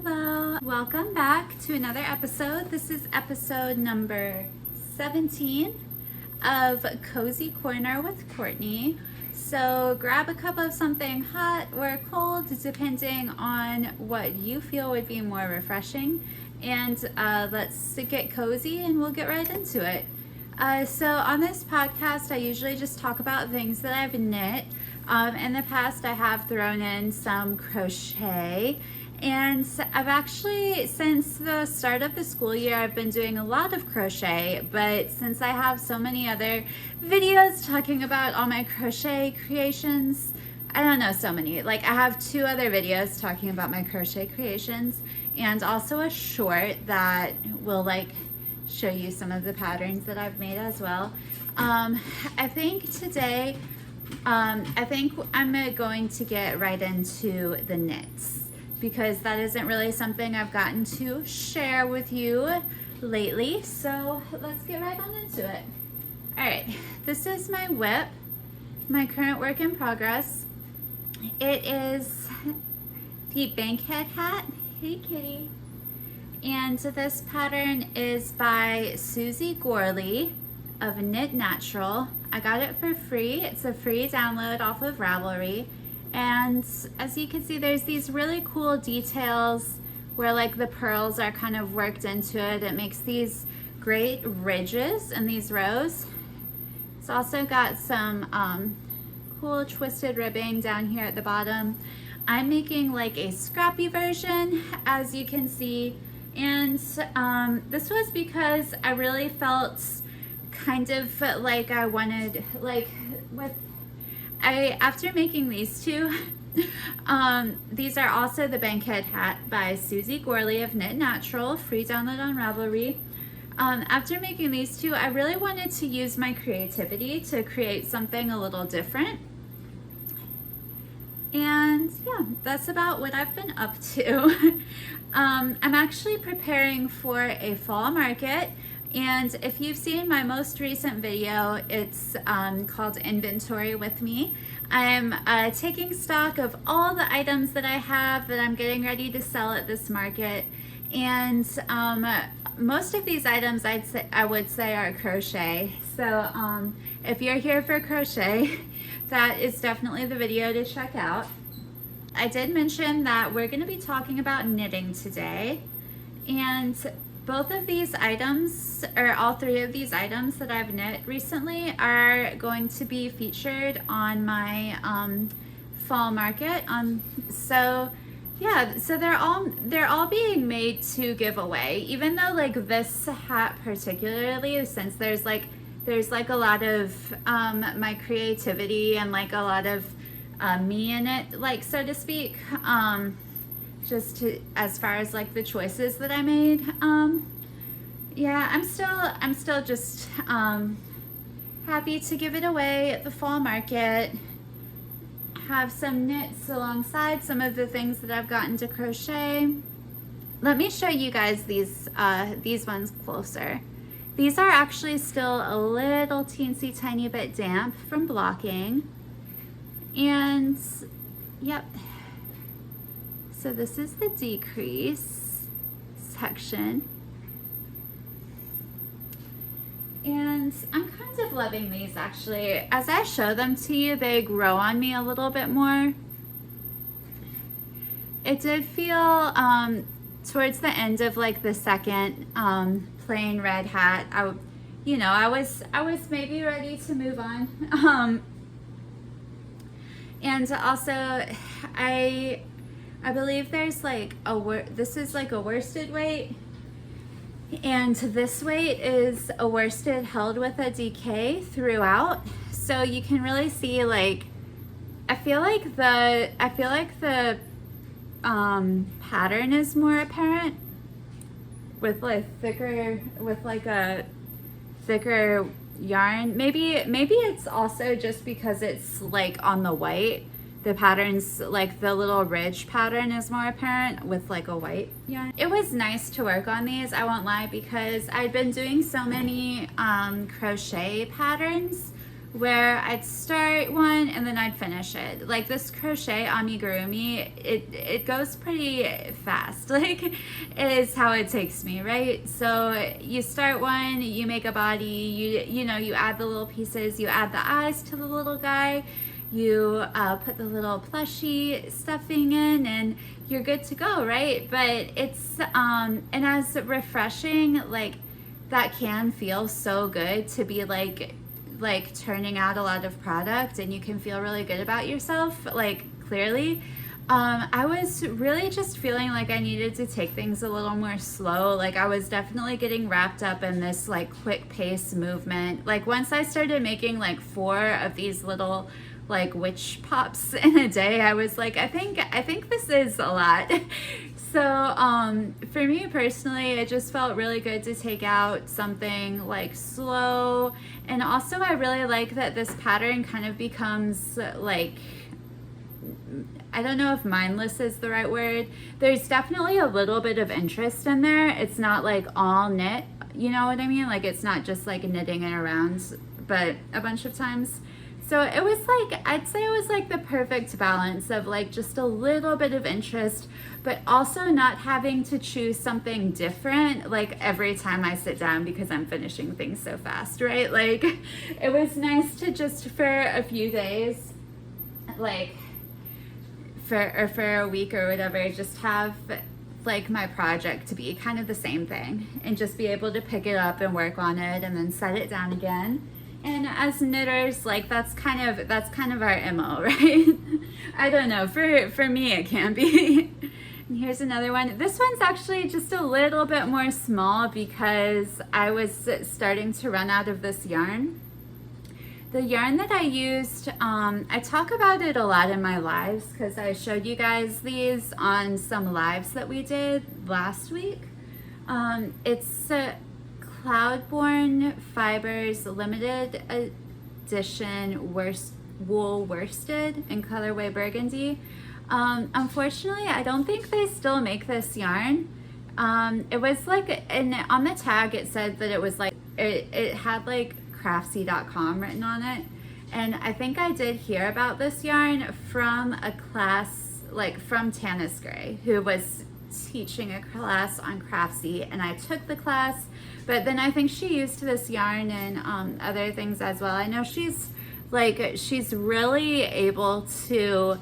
Hello, welcome back to another episode. This is episode number 17 of Cozy Corner with Courtney. So grab a cup of something hot or cold depending on what you feel would be more refreshing, and let's get cozy and we'll get right into it. So on this podcast I usually just talk about things that I've knit. In the past I have thrown in some crochet, and I've actually, since the start of the school year, I've been doing a lot of crochet, but since I have so many other videos talking about all my crochet creations, I don't know, so many, like I have 2 other videos talking about my crochet creations and also a short that will like show you some of the patterns that I've made as well. I think today I'm going to get right into the knits, because that isn't really something I've gotten to share with you lately. So let's get right on into it. All right, this is my whip, my current work in progress. It is the Bankhead hat. Hey kitty. And this pattern is by Susie Gorley of Knit Natural. I got it for free. It's a free download off of Ravelry. And as you can see, there's these really cool details where like the pearls are kind of worked into it. It makes these great ridges in these rows. It's also got some cool twisted ribbing down here at the bottom. I'm making like a scrappy version, as you can see. And this was because I really felt kind of like I wanted, like after making these 2, these are also the Bankhead hat by Susie Gorley of Knit Natural, free download on Ravelry. After making these 2, I really wanted to use my creativity to create something a little different. And yeah, that's about what I've been up to. I'm actually preparing for a fall market. And if you've seen my most recent video, it's called Inventory with Me. I'm taking stock of all the items that I have that I'm getting ready to sell at this market. And most of these items I would say are crochet. So if you're here for crochet, that is definitely the video to check out. I did mention that we're going to be talking about knitting today. And both of these items, or all 3 of these items that I've knit recently, are going to be featured on my fall market. So yeah, so they're all being made to give away. Even though like this hat particularly, since there's like a lot of my creativity and like a lot of me in it, like so to speak. As far as like the choices that I made, yeah, I'm still just happy to give it away at the fall market. Have some knits alongside some of the things that I've gotten to crochet. Let me show you guys these ones closer. These are actually still a little teensy tiny bit damp from blocking, and yep. So this is the decrease section. And I'm kind of loving these actually. As I show them to you, they grow on me a little bit more. It did feel towards the end of like the second plain red hat, I was maybe ready to move on. And also I believe there's like this is like a worsted weight, and this weight is a worsted held with a DK throughout. So you can really see, like, I feel like the pattern is more apparent with like a thicker yarn. Maybe it's also just because it's like on the white. The patterns, like the little ridge pattern, is more apparent with like a white yarn. It was nice to work on these, I won't lie, because I'd been doing so many crochet patterns where I'd start one and then I'd finish it. Like this crochet amigurumi, it goes pretty fast. Like is how it takes me, right? So you start one, you make a body, you know, you add the little pieces, you add the eyes to the little guy, you put the little plushie stuffing in, and you're good to go, right? But it's and as refreshing, like that can feel so good to be like turning out a lot of product and you can feel really good about yourself, like clearly. I was really just feeling like I needed to take things a little more slow. Like I was definitely getting wrapped up in this like quick pace movement. Like once I started making like 4 of these little like witch pops in a day, I was like, I think this is a lot. So for me personally, it just felt really good to take out something like slow. And also I really like that this pattern kind of becomes like, I don't know if mindless is the right word. There's definitely a little bit of interest in there. It's not like all knit, you know what I mean? Like it's not just like knitting it around, but a bunch of times. So it was like, I'd say it was like the perfect balance of like just a little bit of interest, but also not having to choose something different like every time I sit down because I'm finishing things so fast, right? Like it was nice to just for a few days, like for a week or whatever, just have like my project to be kind of the same thing and just be able to pick it up and work on it and then set it down again. And as knitters, like that's kind of our MO, right? I don't know, for me it can be. And here's another one. This one's actually just a little bit more small because I was starting to run out of this yarn. The yarn that I used, I talk about it a lot in my lives because I showed you guys these on some lives that we did last week. It's Cloudborne Fibers limited edition wool worsted in colorway burgundy. Unfortunately, I don't think they still make this yarn. It was like, and on the tag it said that it was like, it had like craftsy.com written on it. And I think I did hear about this yarn from a class, like from Tanis Gray, who was teaching a class on Craftsy, and I took the class, but then I think she used this yarn and other things as well. I know she's really able to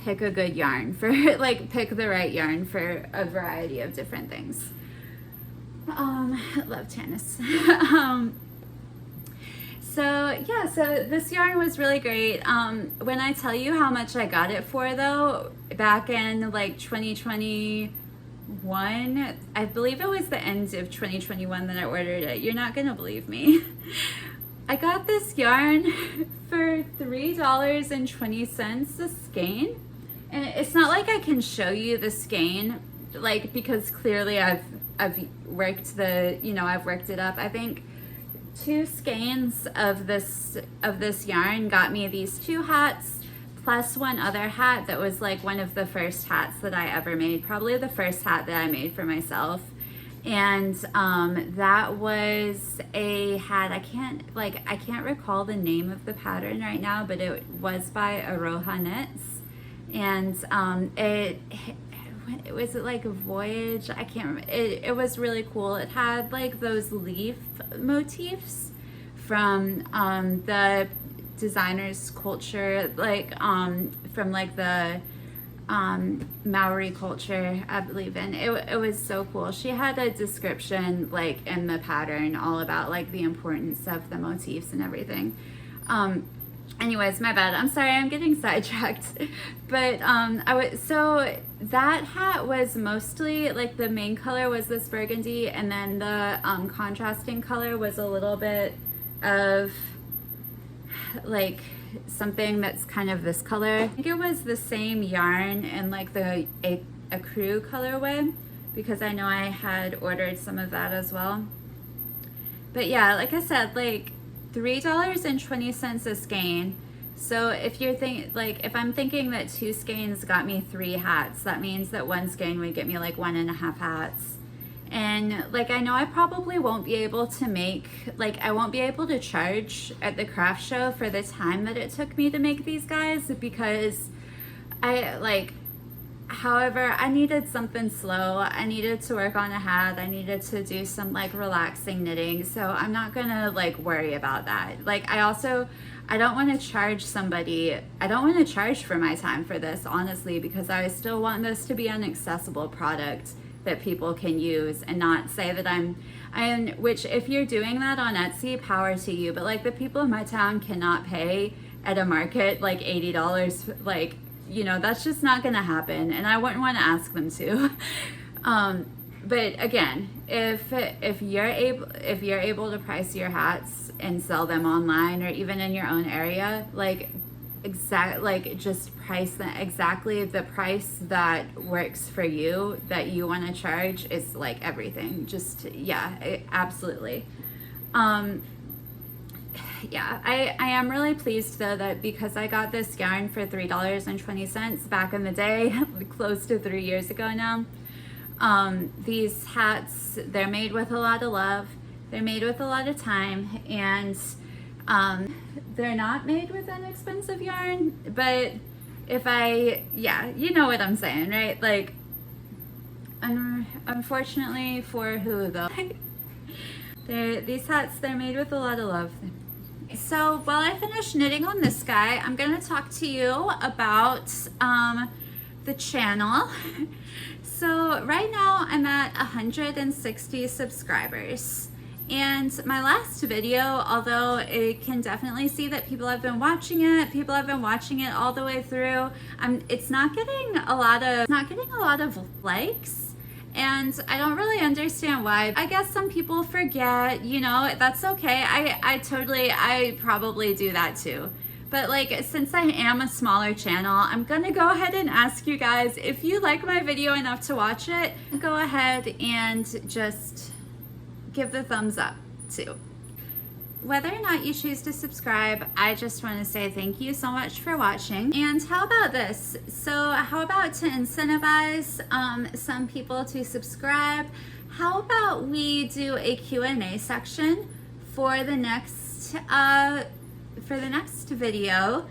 pick a good yarn for like pick the right yarn for a variety of different things. I love Tanis. So yeah, so this yarn was really great. When I tell you how much I got it for though, back in like 2021, I believe it was the end of 2021 that I ordered it. You're not gonna believe me. I got this yarn for $3.20 a skein. And it's not like I can show you the skein, like, because clearly I've worked I've worked it up. I think 2 skeins of this yarn got me these 2 hats plus one other hat that was like one of the first hats that I ever made, probably the first hat that I made for myself. And that was a hat, I can't recall the name of the pattern right now, but it was by Aroha Knits. And it was like a voyage, I can't remember. It was really cool. It had like those leaf motifs from the designer's culture, like from like the Maori culture, I believe in. It was so cool. She had a description like in the pattern all about like the importance of the motifs and everything. Anyways, my bad. I'm sorry, I'm getting sidetracked. But so that hat was mostly like the main color was this burgundy, and then the contrasting color was a little bit of like something that's kind of this color. I think it was the same yarn in like the ecru colorway, because I know I had ordered some of that as well. But yeah, like I said, like $3.20 a skein. So if you're if I'm thinking that 2 skeins got me 3 hats, that means that 1 skein would get me like 1.5 hats. And like, I know I probably won't be able to make, like, I won't be able to charge at the craft show for the time that it took me to make these guys, because however, I needed something slow. I needed to work on a hat. I needed to do some like relaxing knitting. So I'm not gonna like worry about that. Like, I don't want to charge somebody. I don't want to charge for my time for this, honestly, because I still want this to be an accessible product that people can use, and not say that which if you're doing that on Etsy, power to you. But like, the people in my town cannot pay at a market like $80, like, you know, that's just not gonna happen, and I wouldn't want to ask them to. But again, if you're able to price your hats and sell them online, or even in your own area, like just price them exactly the price that works for you, that you want to charge, is like everything. Just, yeah, absolutely. Yeah, I am really pleased though that because I got this yarn for $3.20 back in the day, close to 3 years ago now. These hats, they're made with a lot of love, they're made with a lot of time, and they're not made with inexpensive yarn. But yeah, you know what I'm saying, right? Like, unfortunately for who though? These hats, they're made with a lot of love. So while I finish knitting on this guy, I'm going to talk to you about the channel. So right now I'm at 160 subscribers. And my last video, although it can definitely see that people have been watching it all the way through, it's not getting a lot of likes. And I don't really understand why. I guess some people forget, you know, that's okay. I probably do that too. But like, since I am a smaller channel, I'm gonna go ahead and ask you guys, if you like my video enough to watch it, go ahead and just give the thumbs up too. Whether or not you choose to subscribe, I just want to say thank you so much for watching. And how about this? So how about, to incentivize some people to subscribe, how about we do a Q&A section for the next video?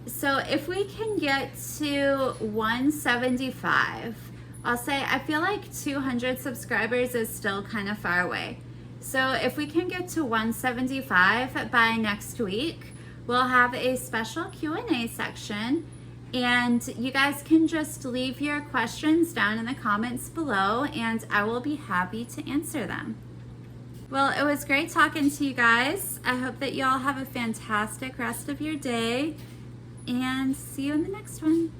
So if we can get to 175, I'll say, I feel like 200 subscribers is still kind of far away. So if we can get to 175 by next week, we'll have a special Q&A section, and you guys can just leave your questions down in the comments below, and I will be happy to answer them. Well, it was great talking to you guys. I hope that you all have a fantastic rest of your day, and see you in the next one.